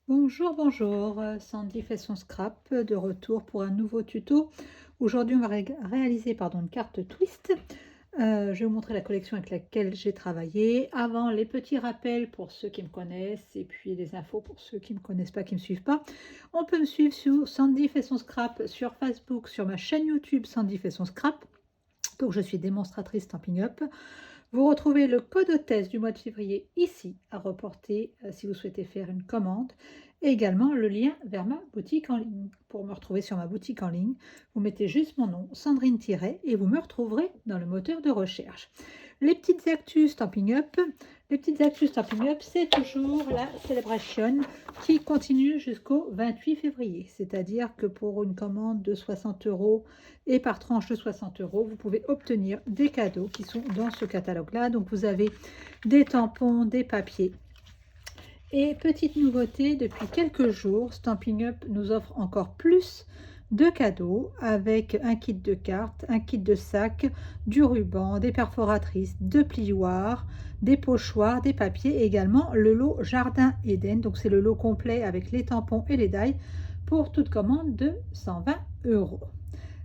Bonjour, bonjour, Sandy fait son scrap, de retour pour un nouveau tuto. Aujourd'hui, on va réaliser une carte twist. Je vais vous montrer la collection avec laquelle j'ai travaillé. Avant, les petits rappels pour ceux qui me connaissent et puis les infos pour ceux qui ne me connaissent pas, qui ne me suivent pas. On peut me suivre sur Sandy fait son scrap sur Facebook, sur ma chaîne YouTube Sandy fait son scrap. Donc, je suis démonstratrice Stampin' Up. Vous retrouvez le code hôtesse du mois de février ici à reporter si vous souhaitez faire une commande et également le lien vers ma boutique en ligne. Pour me retrouver sur ma boutique en ligne, vous mettez juste mon nom, Sandrine Tiret, et vous me retrouverez dans le moteur de recherche. Les petites actus Stampin' Up, c'est toujours la célébration qui continue jusqu'au 28 février. C'est-à-dire que pour une commande de 60 € et par tranche de 60 €, vous pouvez obtenir des cadeaux qui sont dans ce catalogue-là. Donc vous avez des tampons, des papiers. Et petite nouveauté, depuis quelques jours, Stampin' Up nous offre encore plus de cadeaux avec un kit de cartes, un kit de sac, du ruban, des perforatrices, de plioirs, des pochoirs, des papiers et également le lot Jardin Eden. Donc c'est le lot complet avec les tampons et les die pour toute commande de 120 €.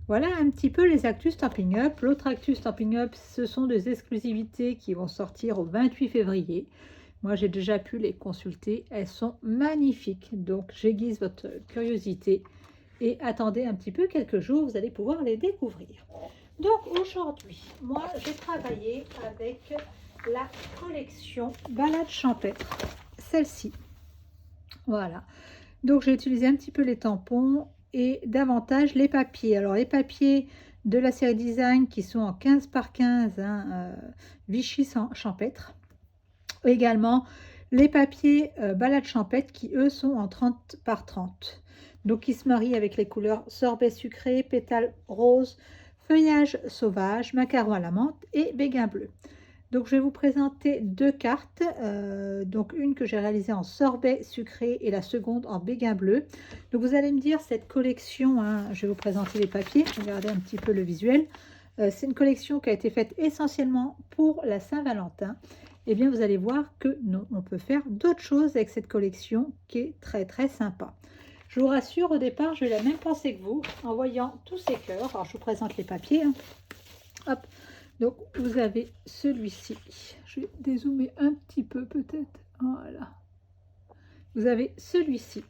Voilà un petit peu les actus Stampin' Up. L'autre actus Stampin' Up, ce sont des exclusivités qui vont sortir au 28 février. Moi, j'ai déjà pu les consulter. Elles sont magnifiques. Donc, j'aiguise votre curiosité et attendez un petit peu quelques jours. Vous allez pouvoir les découvrir. Donc, aujourd'hui, moi, j'ai travaillé avec la collection Balade champêtre. Celle-ci. Voilà. Donc, j'ai utilisé un petit peu les tampons et davantage les papiers. Alors, les papiers de la série Design qui sont en 15 par 15, Vichy champêtre. Également, les papiers Balade champêtre qui, eux, sont en 30 par 30. Donc, ils se marient avec les couleurs sorbet sucré, pétale rose, feuillage sauvage, macaron à la menthe et béguin bleu. Donc, je vais vous présenter deux cartes. Donc, une que j'ai réalisée en sorbet sucré et la seconde en béguin bleu. Donc, vous allez me dire, cette collection, je vais vous présenter les papiers. Regardez un petit peu le visuel. C'est une collection qui a été faite essentiellement pour la Saint-Valentin. Eh bien, vous allez voir que non, on peut faire d'autres choses avec cette collection qui est très, très sympa. Je vous rassure, au départ, j'ai eu la même pensée que vous en voyant tous ces cœurs. Alors, je vous présente les papiers. Hop. Donc, vous avez celui-ci. Je vais dézoomer un petit peu peut-être. Voilà. Vous avez celui-ci.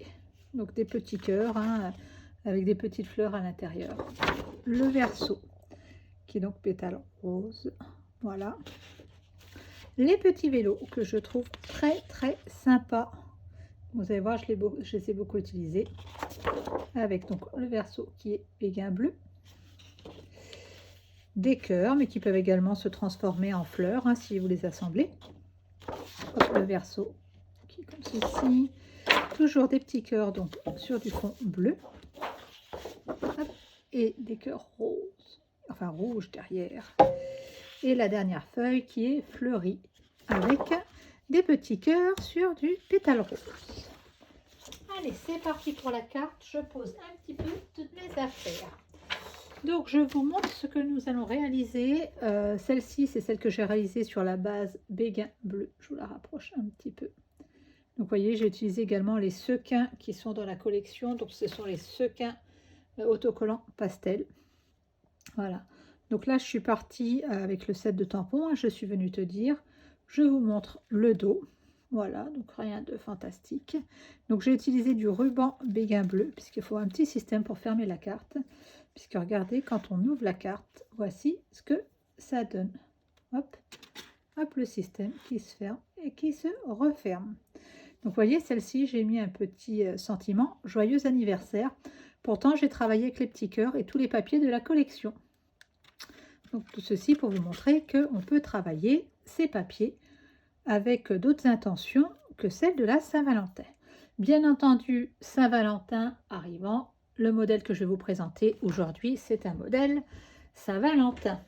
Donc, des petits cœurs avec des petites fleurs à l'intérieur. Le verso, qui est donc pétale rose. Voilà. Les petits vélos que je trouve très, très sympas. Vous allez voir, je les ai beaucoup utilisés. Avec donc le verso qui est béguin bleu. Des cœurs, mais qui peuvent également se transformer en fleurs si vous les assemblez. Hop, le verso qui est comme ceci. Toujours des petits cœurs donc sur du fond bleu. Hop, et des cœurs roses, enfin rouges derrière. Et la dernière feuille qui est fleurie avec des petits cœurs sur du pétale rose. Allez, c'est parti pour la carte. Je pose un petit peu toutes mes affaires. Donc, je vous montre ce que nous allons réaliser. Celle-ci, c'est celle que j'ai réalisée sur la base béguin bleu. Je vous la rapproche un petit peu. Donc, vous voyez, j'ai utilisé également les sequins qui sont dans la collection. Donc, ce sont les sequins autocollants pastel. Voilà. Donc là, je suis partie avec le set de tampons. Je suis venue te dire, je vous montre le dos. Voilà, donc rien de fantastique. Donc j'ai utilisé du ruban béguin bleu, puisqu'il faut un petit système pour fermer la carte. Puisque regardez, quand on ouvre la carte, voici ce que ça donne. Hop, hop, le système qui se ferme et qui se referme. Donc vous voyez, celle-ci, j'ai mis un petit sentiment, joyeux anniversaire. Pourtant, j'ai travaillé avec les petits cœurs et tous les papiers de la collection. Donc tout ceci pour vous montrer qu'on peut travailler ces papiers avec d'autres intentions que celles de la Saint-Valentin. Bien entendu, Saint-Valentin arrivant, le modèle que je vais vous présenter aujourd'hui, c'est un modèle Saint-Valentin.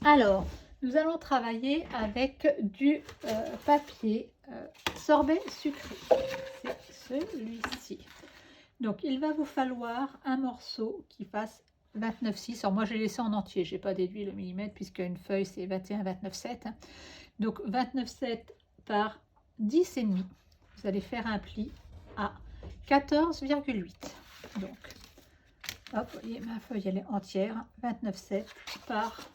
Alors, nous allons travailler avec du papier sorbet sucré. C'est celui-ci. Donc, il va vous falloir un morceau qui fasse 29,6. Alors, moi, j'ai laissé en entier. Je n'ai pas déduit le millimètre puisque une feuille, c'est 21, 29,7. Donc, 29,7 par 10,5. Vous allez faire un pli à 14,8. Donc, hop, vous voyez, ma feuille, elle est entière, 29,7 par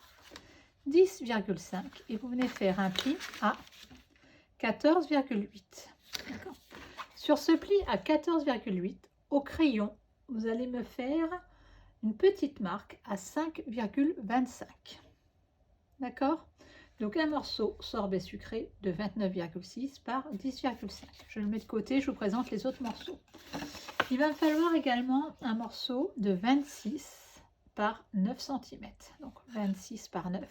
10,5. Et vous venez faire un pli à 14,8. D'accord. Sur ce pli à 14,8, au crayon, vous allez me faire une petite marque à 5,25. D'accord? Donc un morceau sorbet sucré de 29,6 par 10,5. Je le mets de côté, je vous présente les autres morceaux. Il va me falloir également un morceau de 26 par 9 cm. Donc 26 par 9.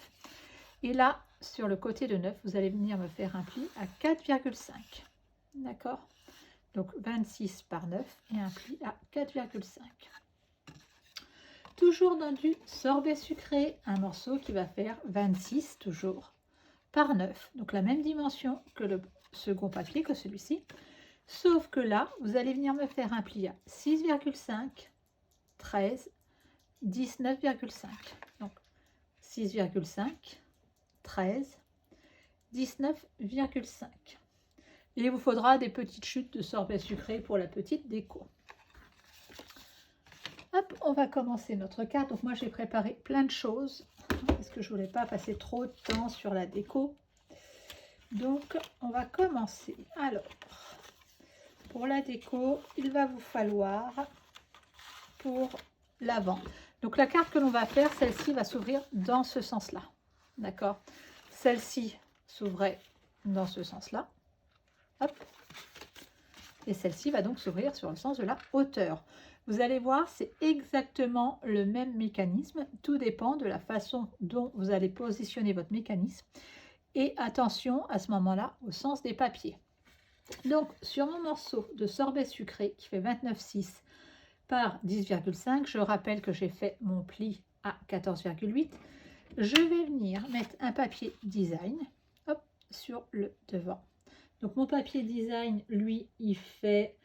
Et là, sur le côté de 9, vous allez venir me faire un pli à 4,5. D'accord? Donc 26 par 9 et un pli à 4,5. Toujours dans du sorbet sucré, un morceau qui va faire 26 toujours par 9. Donc la même dimension que le second papier, que celui-ci. Sauf que là, vous allez venir me faire un pli à 6,5, 13, 19,5. Donc 6,5, 13, 19,5. Et il vous faudra des petites chutes de sorbet sucré pour la petite déco. Hop, on va commencer notre carte. Donc moi j'ai préparé plein de choses parce que je voulais pas passer trop de temps sur la déco. Donc on va commencer. Alors, pour la déco, il va vous falloir pour l'avant. Donc la carte que l'on va faire, celle-ci va s'ouvrir dans ce sens-là. D'accord? Celle-ci s'ouvrait dans ce sens-là. Hop. Et celle-ci va donc s'ouvrir sur le sens de la hauteur. Vous allez voir, c'est exactement le même mécanisme. Tout dépend de la façon dont vous allez positionner votre mécanisme. Et attention à ce moment-là au sens des papiers. Donc, sur mon morceau de sorbet sucré qui fait 29,6 par 10,5, je rappelle que j'ai fait mon pli à 14,8. Je vais venir mettre un papier design, hop, sur le devant. Donc mon papier design, lui, il fait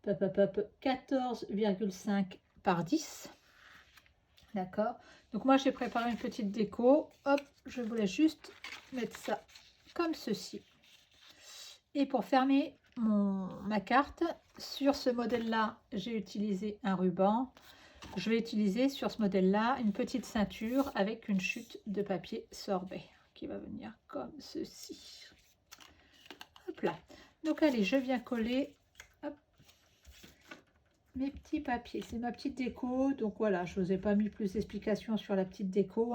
14,5 par 10. D'accord. Donc moi, j'ai préparé une petite déco. Hop, je voulais juste mettre ça comme ceci. Et pour fermer ma carte, sur ce modèle-là, j'ai utilisé un ruban. Je vais utiliser sur ce modèle-là une petite ceinture avec une chute de papier sorbet qui va venir comme ceci. Hop là. Donc allez, je viens coller hop, mes petits papiers. C'est ma petite déco. Donc voilà, je ne vous ai pas mis plus d'explications sur la petite déco.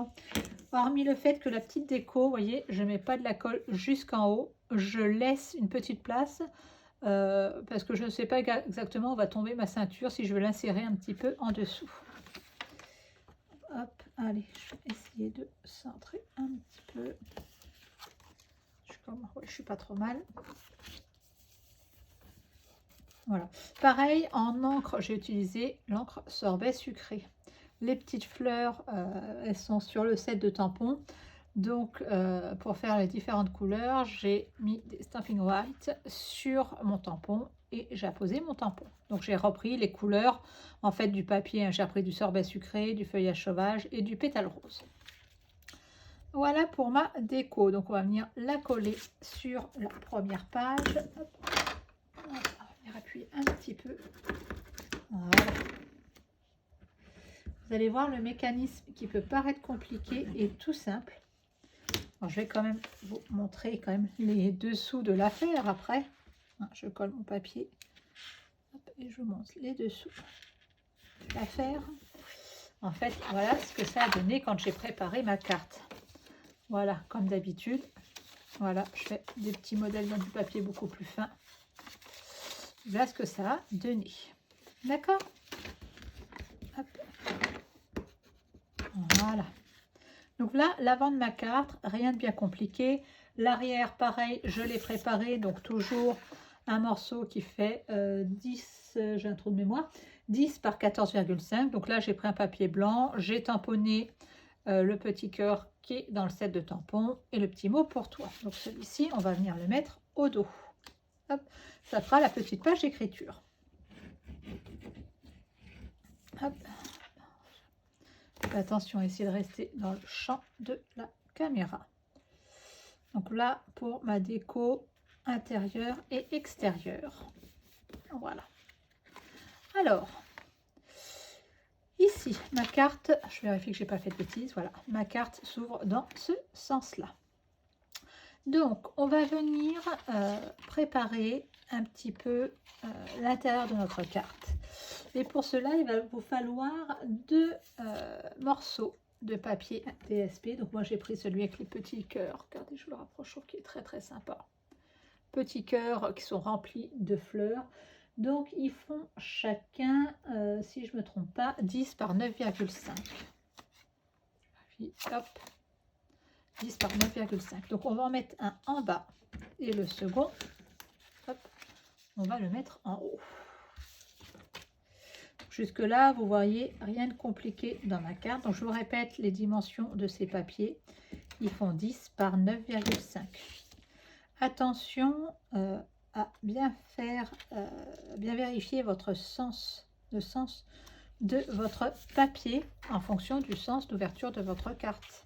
Hormis le fait que la petite déco, vous voyez, je ne mets pas de la colle jusqu'en haut. Je laisse une petite place parce que je ne sais pas exactement où va tomber ma ceinture si je veux l'insérer un petit peu en dessous. Hop, allez, je vais essayer de centrer un petit peu. Je suis pas trop mal. Voilà. Pareil, en encre, j'ai utilisé l'encre sorbet sucré. Les petites fleurs, elles sont sur le set de tampons. Donc, pour faire les différentes couleurs, j'ai mis des Stampin' White sur mon tampon et j'ai apposé mon tampon. Donc, j'ai repris les couleurs en fait du papier. Hein, j'ai repris du sorbet sucré, du feuillage sauvage et du pétale rose. Voilà pour ma déco. Donc, on va venir la coller sur la première page. Hop. On va venir appuyer un petit peu. Voilà. Vous allez voir, le mécanisme qui peut paraître compliqué est tout simple. Alors, je vais quand même vous montrer quand même les dessous de l'affaire après. Je colle mon papier et je vous montre les dessous de l'affaire. En fait, voilà ce que ça a donné quand j'ai préparé ma carte. Voilà, comme d'habitude. Voilà, je fais des petits modèles dans du papier beaucoup plus fin. Voilà ce que ça a donné. D'accord? Voilà. Donc là, l'avant de ma carte, rien de bien compliqué. L'arrière, pareil, je l'ai préparé. Donc toujours un morceau qui fait 10, j'ai un trou de mémoire, 10 par 14,5. Donc là, j'ai pris un papier blanc. J'ai tamponné le petit cœur qui est dans le set de tampons et le petit mot pour toi. Donc celui-ci, on va venir le mettre au dos. Hop, ça fera la petite page d'écriture. Hop. Attention, essayez de rester dans le champ de la caméra. Donc là, pour ma déco intérieure et extérieure. Voilà. Alors, ici, ma carte, je vérifie que j'ai pas fait de bêtises, voilà, ma carte s'ouvre dans ce sens-là. Donc, on va venir préparer un petit peu l'intérieur de notre carte. Et pour cela, il va vous falloir 2 morceaux de papier DSP. Donc, moi, j'ai pris celui avec les petits cœurs. Regardez, je vous le rapproche, je trouve qu'il est très, très sympa. Petits cœurs qui sont remplis de fleurs. Donc, ils font chacun, si je ne me trompe pas, 10 par 9,5. Hop. 10 par 9,5. Donc, on va en mettre un en bas et le second, hop, on va le mettre en haut. Jusque là, vous voyez, rien de compliqué dans ma carte. Donc, je vous répète les dimensions de ces papiers. Ils font 10 par 9,5. Attention à bien faire, bien vérifier votre sens, le sens de votre papier en fonction du sens d'ouverture de votre carte.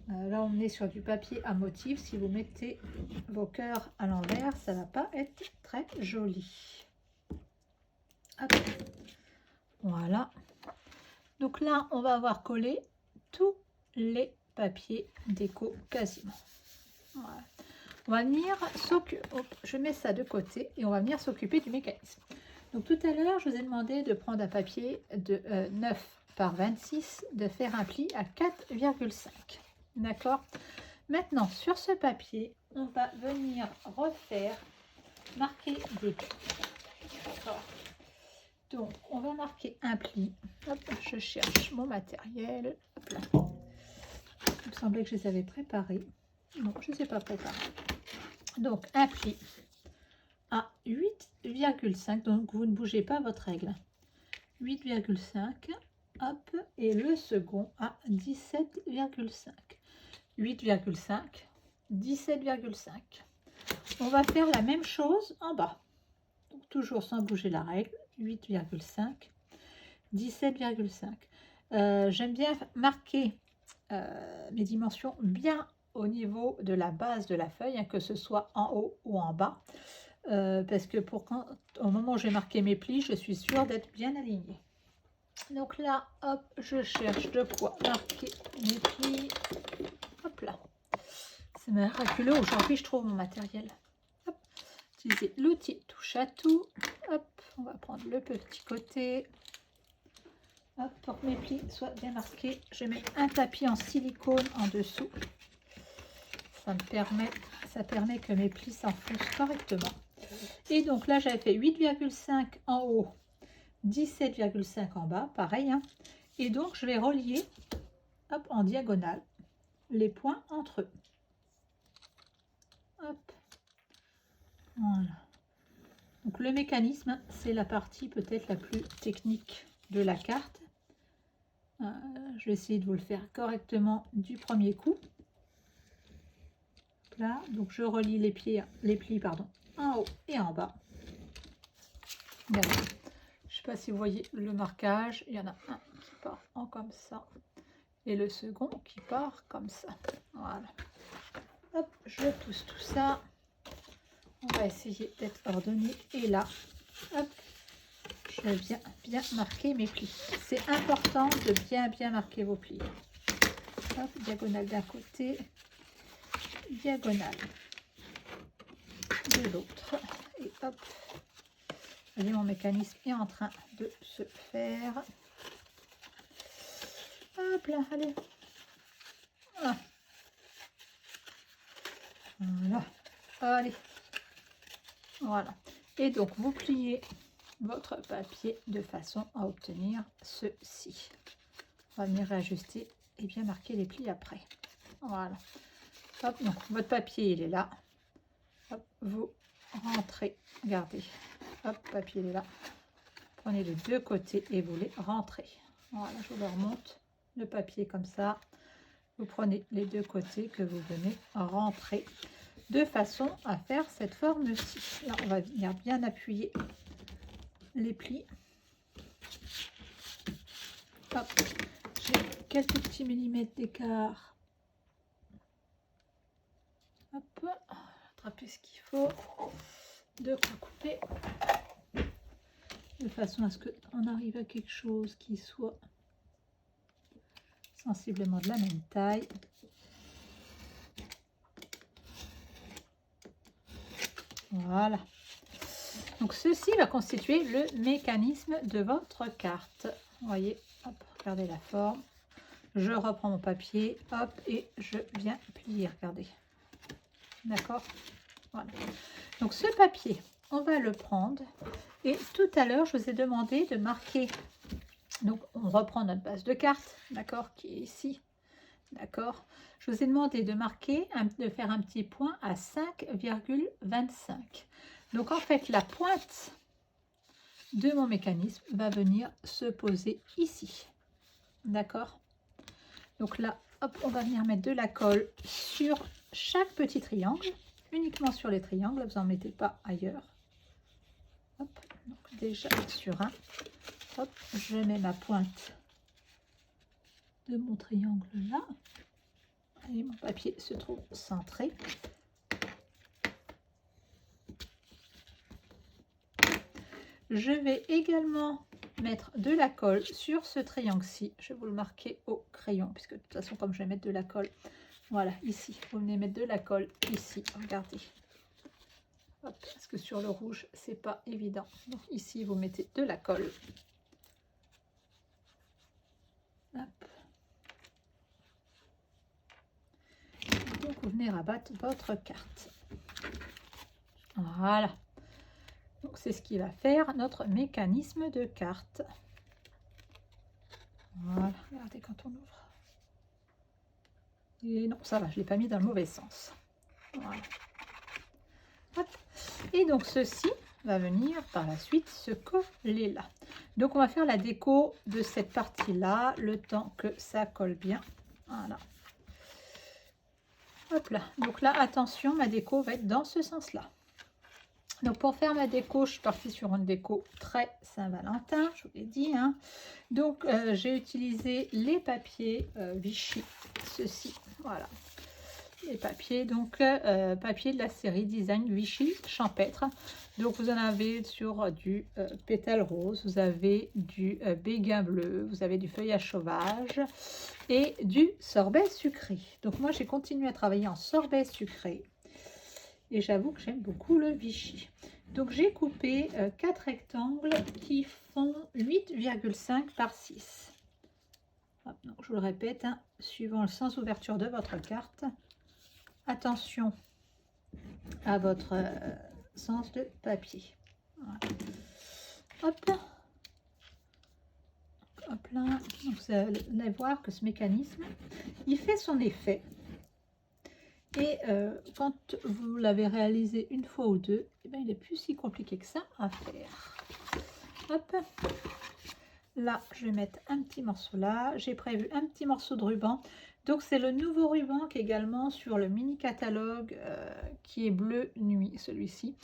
Là, on est sur du papier à motif. Si vous mettez vos cœurs à l'envers, ça ne va pas être très joli. Hop. Voilà. Donc là, on va avoir collé tous les papiers déco quasiment. Voilà. On va venir s'occuper. Je mets ça de côté et on va venir s'occuper du mécanisme. Donc tout à l'heure, je vous ai demandé de prendre un papier de 9 par 26, de faire un pli à 4,5. D'accord. Maintenant, sur ce papier, on va venir refaire, marquer des plis. D'accord. Donc, on va marquer un pli. Hop, je cherche mon matériel. Hop là. Il me semblait que je les avais préparés. Non, je ne les ai pas préparés. Donc, un pli à 8,5. Donc, vous ne bougez pas votre règle. 8,5. Hop. Et le second à 17,5. 8,5, 17,5. On va faire la même chose en bas. Donc, toujours sans bouger la règle. 8,5, 17,5. J'aime bien marquer mes dimensions bien au niveau de la base de la feuille, hein, que ce soit en haut ou en bas. Parce que au moment où j'ai marqué mes plis, je suis sûre d'être bien alignée. Donc là, hop, je cherche de quoi marquer mes plis. Hop là. C'est miraculeux, aujourd'hui je trouve mon matériel. Hop. Utiliser l'outil touche à tout. Hop, on va prendre le petit côté. Hop, pour que mes plis soient bien marqués, je mets un tapis en silicone en dessous. Ça permet que mes plis s'enfoncent correctement. Et donc là, j'avais fait 8,5 en haut, 17,5 en bas, pareil. Hein. Et donc, je vais relier, hop, en diagonale les points entre eux. Hop. Voilà. Donc le mécanisme, c'est la partie peut-être la plus technique de la carte. Je vais essayer de vous le faire correctement du premier coup. Là, donc je relie les plis en haut et en bas. Voilà. Je ne sais pas si vous voyez le marquage. Il y en a un qui part en comme ça et le second qui part comme ça. Voilà. Hop, je pousse tout ça. On va essayer d'être ordonné. Et là, hop, je viens bien marquer mes plis. C'est important de bien marquer vos plis. Hop, diagonale d'un côté, diagonale de l'autre. Et hop, voyez, mon mécanisme est en train de se faire. Hop là, allez. Ah. Voilà. Allez. Voilà. Et donc, vous pliez votre papier de façon à obtenir ceci. On va venir réajuster et bien marquer les plis après. Voilà. Hop, donc votre papier, il est là. Hop, vous rentrez. Regardez. Hop, papier, il est là. Prenez les deux côtés et vous les rentrez. Voilà, je vous le remonte. Le papier comme ça. Vous prenez les deux côtés que vous venez rentrer de façon à faire cette forme-ci. Là, on va venir bien appuyer les plis. Hop, j'ai quelques petits millimètres d'écart. Hop, attraper ce qu'il faut. De quoi couper. De façon à ce qu'on arrive à quelque chose qui soit sensiblement de la même taille. Voilà. Donc ceci va constituer le mécanisme de votre carte. Vous voyez, hop, regardez la forme. Je reprends mon papier, hop, et je viens plier, regardez. D'accord? Voilà. Donc ce papier, on va le prendre. Et tout à l'heure, je vous ai demandé de marquer. Donc on reprend notre base de carte, d'accord, qui est ici. D'accord? Je vous ai demandé de marquer, de faire un petit point à 5,25. Donc en fait, la pointe de mon mécanisme va venir se poser ici. D'accord? Donc là, hop, on va venir mettre de la colle sur chaque petit triangle, uniquement sur les triangles, vous n'en mettez pas ailleurs. Hop, donc déjà sur un, hop, je mets ma pointe de mon triangle là. Et mon papier se trouve centré. Je vais également mettre de la colle sur ce triangle-ci. Je vais vous le marquer au crayon, puisque de toute façon, comme je vais mettre de la colle, voilà, ici, vous venez mettre de la colle ici, regardez. Hop, parce que sur le rouge, c'est pas évident. Donc ici, vous mettez de la colle. Hop. Donc vous venez rabattre votre carte. Voilà. Donc c'est ce qui va faire notre mécanisme de carte. Voilà, regardez quand on ouvre. Et non, ça va, je ne l'ai pas mis dans le mauvais sens. Voilà. Hop. Et donc ceci va venir par la suite se coller là. Donc on va faire la déco de cette partie-là, le temps que ça colle bien. Voilà. Hop là. Donc là, attention, ma déco va être dans ce sens-là. Donc pour faire ma déco, je suis partie sur une déco très Saint-Valentin, je vous l'ai dit. Hein. Donc j'ai utilisé les papiers Vichy, ceux-ci, voilà. Les papiers, donc papier de la série Design Vichy Champêtre. Donc vous en avez sur du pétale rose, vous avez du béguin bleu, vous avez du feuillage sauvage et du sorbet sucré. Donc moi j'ai continué à travailler en sorbet sucré. Et j'avoue que j'aime beaucoup le Vichy. Donc j'ai coupé 4 rectangles qui font 8,5 par 6. Hop, donc, je vous le répète, hein, suivant le sens ouverture de votre carte. Attention à votre sens de papier. Voilà. Hop. Hop là. Donc, vous allez voir que ce mécanisme, il fait son effet. Et quand vous l'avez réalisé une fois ou deux, eh bien, il n'est plus si compliqué que ça à faire. Hop. Là, je vais mettre un petit morceau là. J'ai prévu un petit morceau de ruban. Donc, c'est le nouveau ruban qui est également sur le mini catalogue qui est bleu nuit, celui-ci.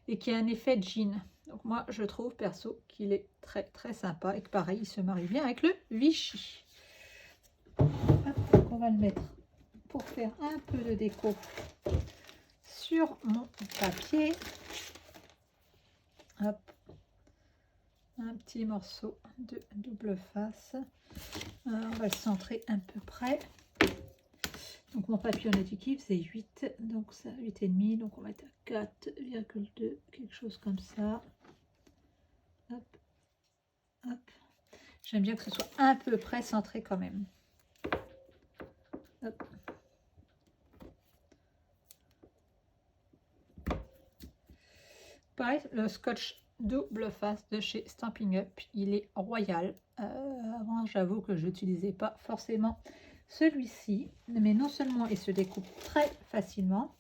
Et qui a un effet jean. Donc, moi, je trouve perso qu'il est très, très sympa. Et que pareil, il se marie bien avec le Vichy. Hop, donc, on va le mettre pour faire un peu de déco sur mon papier. Hop. Un petit morceau de double face. On va le centrer à peu près. Donc mon papier, on a dit qu'il faisait 8, donc ça 8,5, donc on va être à 4,2, quelque chose comme ça. Hop, hop. J'aime bien que ce soit à peu près centré quand même. Hop. Pareil, le scotch double face de chez Stampin' Up, il est royal. Avant, j'avoue que je n'utilisais pas forcément celui-ci, mais non seulement il se découpe très facilement,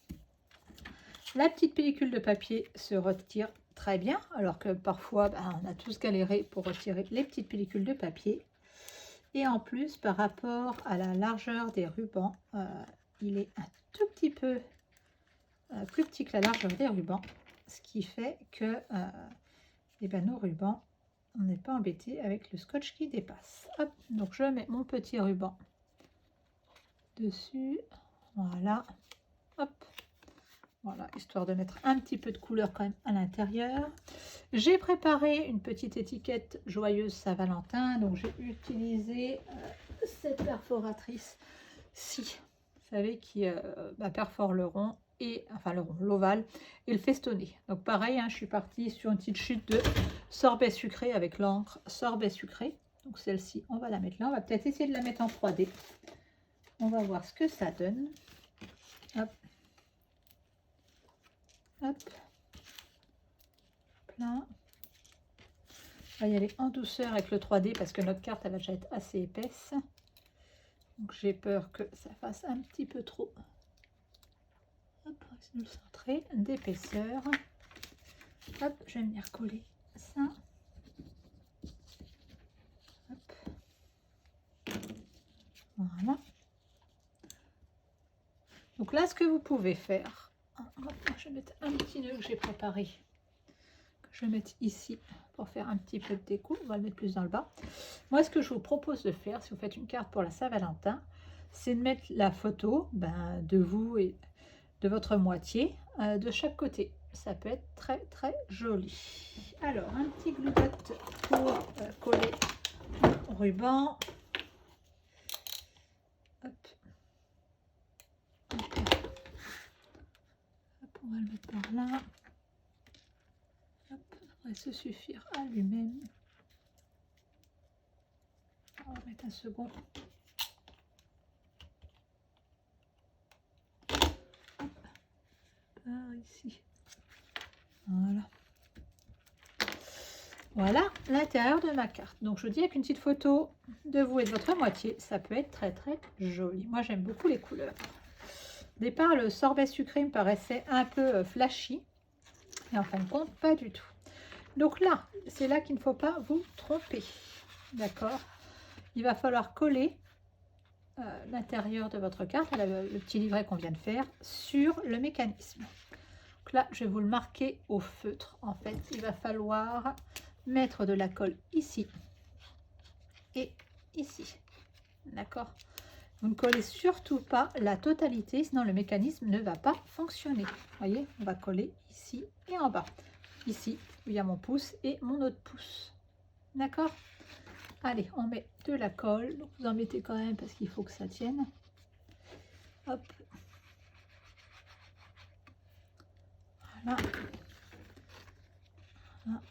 la petite pellicule de papier se retire très bien, alors que parfois on a tous galéré pour retirer les petites pellicules de papier. Et en plus, par rapport à la largeur des rubans, il est un tout petit peu plus petit que la largeur des rubans. Ce qui fait que nos rubans, on n'est pas embêté avec le scotch qui dépasse. Hop, donc je mets mon petit ruban dessus. Voilà. Hop. Voilà, histoire de mettre un petit peu de couleur quand même à l'intérieur. J'ai préparé une petite étiquette joyeuse Saint-Valentin. Donc j'ai utilisé cette perforatrice-ci, vous savez, qui perfore le rond, et enfin le rond, l'ovale et le festonné. Donc pareil, hein, je suis partie sur une petite chute de sorbet sucré avec l'encre sorbet sucré. Donc celle-ci, on va la mettre là. On va peut-être essayer de la mettre en 3D. On va voir ce que ça donne. Hop. Hop. Plein. On va y aller en douceur avec le 3D parce que notre carte elle va déjà être assez épaisse. Donc j'ai peur que ça fasse un petit peu trop. Hop, on va essayer de le centrer, d'épaisseur. Hop, je vais venir coller ça. Hop. Voilà. Donc là, ce que vous pouvez faire, je vais mettre un petit nœud que j'ai préparé, que je vais mettre ici pour faire un petit peu de déco. On va le mettre plus dans le bas. Moi, ce que je vous propose de faire, si vous faites une carte pour la Saint-Valentin, c'est de mettre la photo de vous et de votre moitié de chaque côté. Ça peut être très très joli. Alors, un petit glue dot pour coller le ruban. Hop. Hop. Hop, on va le mettre par là. Hop, ça devrait se suffire à lui-même. On va mettre un second. Hop. Par ici. Voilà. Voilà l'intérieur de ma carte. Donc je vous dis, avec une petite photo de vous et de votre moitié, ça peut être très très joli. Moi j'aime beaucoup les couleurs. Au départ, le sorbet sucré me paraissait un peu flashy. Et en fin de compte, pas du tout. Donc là, c'est là qu'il ne faut pas vous tromper. D'accord? Il va falloir coller l'intérieur de votre carte, le petit livret qu'on vient de faire, sur le mécanisme. Donc là, je vais vous le marquer au feutre. En fait, il va falloir mettre de la colle ici et ici. D'accord? Vous ne collez surtout pas la totalité, sinon le mécanisme ne va pas fonctionner. Vous voyez, on va coller ici et en bas. Ici, où il y a mon pouce et mon autre pouce. D'accord? Allez, on met de la colle. Donc vous en mettez quand même parce qu'il faut que ça tienne. Hop. Voilà. Voilà.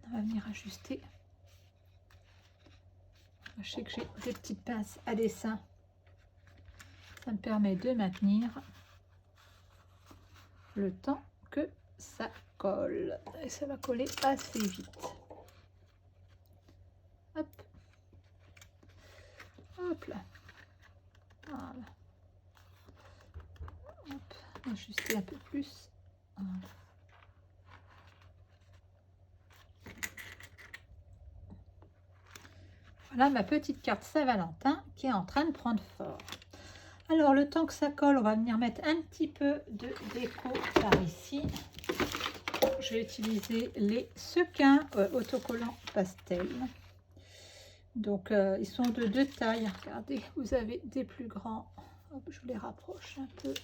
On va venir ajuster. Je sais que j'ai des petites pinces à dessin. Ça me permet de maintenir le temps que ça colle. Et ça va coller assez vite. Hop. Hop là. Voilà. Hop. Ajuster un peu plus. Voilà. Voilà ma petite carte Saint-Valentin qui est en train de prendre forme. Alors, le temps que ça colle, on va venir mettre un petit peu de déco par ici. Je vais utiliser les sequins autocollants pastel. Donc, ils sont de deux tailles. Regardez, vous avez des plus grands. Hop, je vous les rapproche un peu.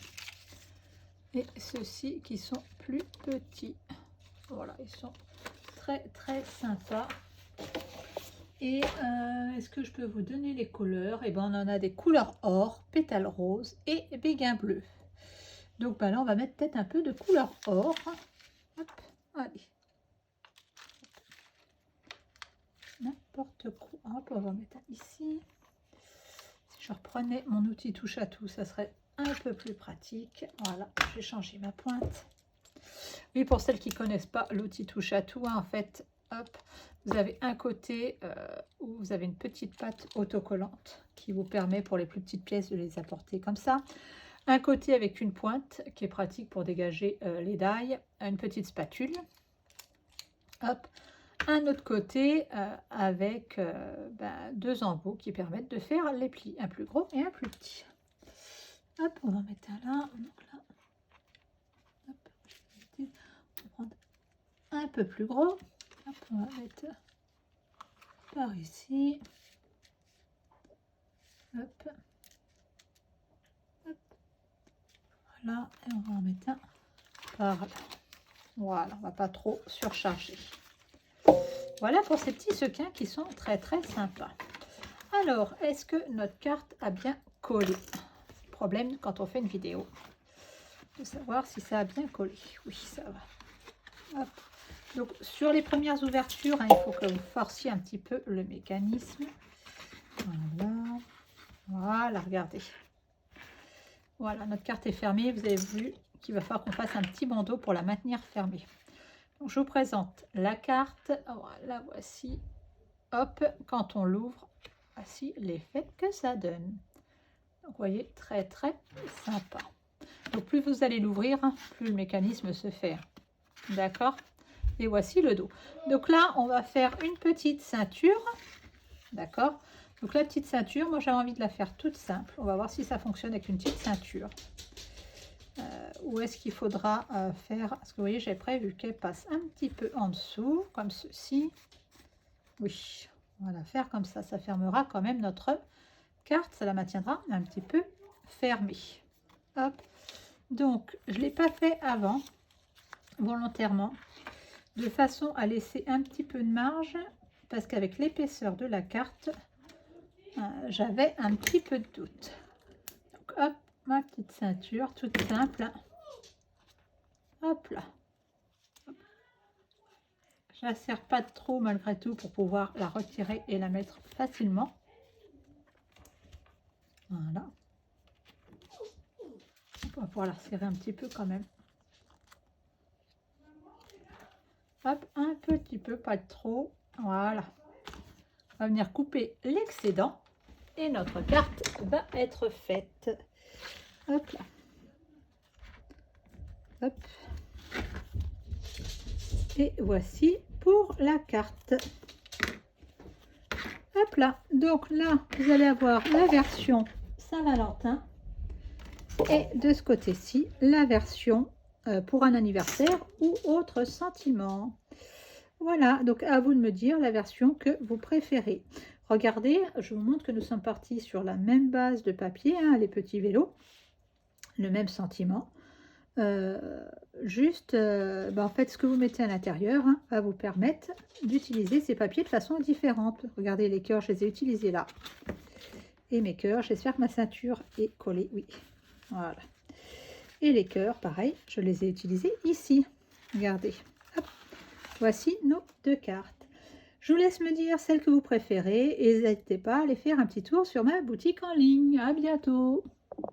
Et ceux-ci qui sont plus petits. Voilà, ils sont très très sympas. Et est-ce que je peux vous donner les couleurs? Et ben on en a des couleurs or, pétales roses et béguin bleu. Donc ben là on va mettre peut-être un peu de couleur or. Hop, allez. N'importe quoi. Hop, on va mettre ici. Si je reprenais mon outil touche à tout, ça serait un peu plus pratique. Voilà, je vais changer ma pointe. Oui, pour celles qui ne connaissent pas l'outil touche à tout, hein, en fait, hop, vous avez un côté où vous avez une petite patte autocollante qui vous permet pour les plus petites pièces de les apporter comme ça. Un côté avec une pointe qui est pratique pour dégager les dailles, une petite spatule. Hop. Un autre côté avec deux embouts qui permettent de faire les plis, un plus gros et un plus petit. Hop, on va en mettre un là. Donc là. Hop, on va prendre un peu plus gros. Hop, on va mettre par ici. Hop. Hop. Voilà, et on va en mettre un Voilà, on ne va pas trop surcharger. Voilà pour ces petits sequins qui sont très très sympas. Alors, est-ce que notre carte a bien collé? Problème quand on fait une vidéo, de savoir si ça a bien collé. Oui, ça va. Hop. Donc, sur les premières ouvertures, hein, il faut que vous forciez un petit peu le mécanisme. Voilà. Voilà, regardez. Voilà, notre carte est fermée. Vous avez vu qu'il va falloir qu'on fasse un petit bandeau pour la maintenir fermée. Donc, je vous présente la carte. Voilà, voici. Hop, quand on l'ouvre, voici l'effet que ça donne. Donc, vous voyez, très très sympa. Donc, plus vous allez l'ouvrir, plus le mécanisme se fait. D'accord? Et voici le dos. Donc là, on va faire une petite ceinture. D'accord? Donc la petite ceinture, moi j'avais envie de la faire toute simple. On va voir si ça fonctionne avec une petite ceinture. Où est-ce qu'il faudra faire? Parce que vous voyez, j'ai prévu qu'elle passe un petit peu en dessous, comme ceci. Oui, on va la faire comme ça. Ça fermera quand même notre carte. Ça la maintiendra un petit peu fermée. Hop. Donc, je ne l'ai pas fait avant, volontairement, de façon à laisser un petit peu de marge, parce qu'avec l'épaisseur de la carte, j'avais un petit peu de doute. Donc, hop, ma petite ceinture, toute simple. Hop là. Je la serre pas trop malgré tout pour pouvoir la retirer et la mettre facilement. Voilà. On va pouvoir la serrer un petit peu quand même. Hop, un petit peu, pas trop. Voilà. On va venir couper l'excédent et notre carte va être faite. Hop là. Hop. Et voici pour la carte. Hop là. Donc là, vous allez avoir la version Saint-Valentin. Et de ce côté-ci, la version pour un anniversaire ou autre sentiment. Voilà, donc à vous de me dire la version que vous préférez. Regardez, je vous montre que nous sommes partis sur la même base de papier, hein, les petits vélos, le même sentiment. Juste, en fait, ce que vous mettez à l'intérieur va vous permettre d'utiliser ces papiers de façon différente. Regardez, les cœurs, je les ai utilisés là. Et mes cœurs, j'espère que ma ceinture est collée, oui. Voilà. Et les cœurs, pareil, je les ai utilisés ici. Regardez. Hop. Voici nos deux cartes. Je vous laisse me dire celle que vous préférez et n'hésitez pas à aller faire un petit tour sur ma boutique en ligne. À bientôt.